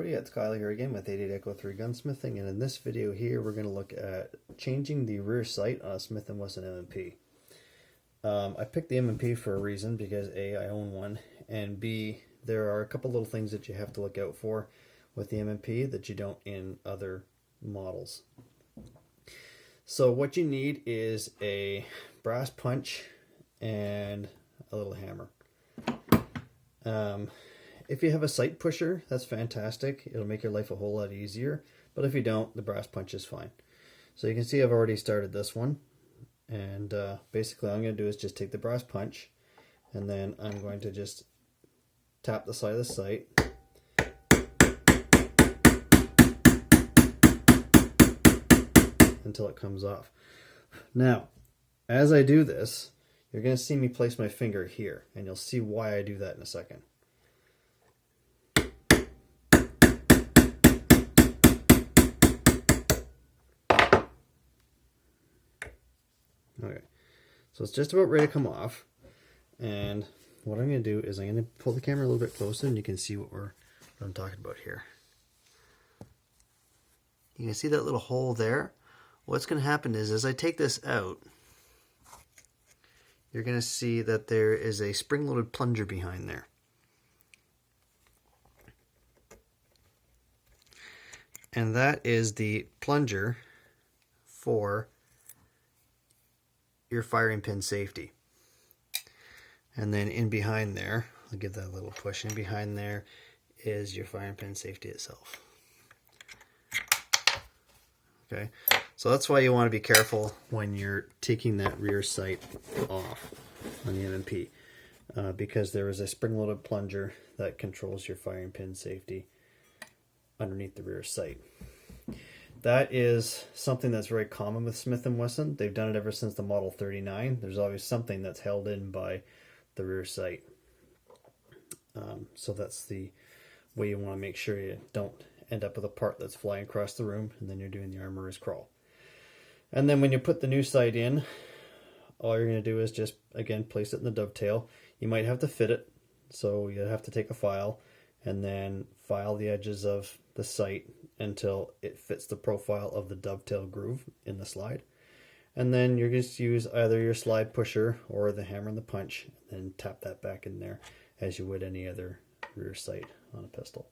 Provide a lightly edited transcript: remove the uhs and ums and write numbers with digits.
everybody, it's Kyle here again with 88 Echo 3 Gunsmithing, and in this video here we're going to look at changing the rear sight on a Smith & Wesson M&P. I picked the M&P for a reason, because A, I own one, and B, there are a couple little things that you have to look out for with the M&P that you don't in other models. So what you need is a brass punch and a little hammer. If you have a sight pusher, that's fantastic. It'll make your life a whole lot easier. But if you don't, the brass punch is fine. So you can see I've already started this one. And basically all I'm going to do is just take the brass punch. And then I'm going to just tap the side of the sight. Until it comes off. Now, as I do this, you're going to see me place my finger here. And you'll see why I do that in a second. Okay, so it's just about ready to come off, and what I'm going to do is I'm going to pull the camera a little bit closer and you can see what I'm talking about here. You can see that little hole there. What's going to happen is as I take this out, you're going to see that there is a spring-loaded plunger behind there. And that is the plunger for your firing pin safety. And then in behind there, I'll give that a little push, in behind there is your firing pin safety itself. Okay, so that's why you want to be careful when you're taking that rear sight off on the M&P, because there is a spring-loaded plunger that controls your firing pin safety underneath the rear sight. That is something that's very common with Smith & Wesson. They've done it ever since the Model 39. There's always something that's held in by the rear sight. So that's the way you want to make sure you don't end up with a part that's flying across the room and then you're doing the armorer's crawl. And then when you put the new sight in, all you're going to do is just, again, place it in the dovetail. You might have to fit it, so you have to take a file and then file the edges of the sight until it fits the profile of the dovetail groove in the slide. And then you're just use either your slide pusher or the hammer and the punch and then tap that back in there as you would any other rear sight on a pistol.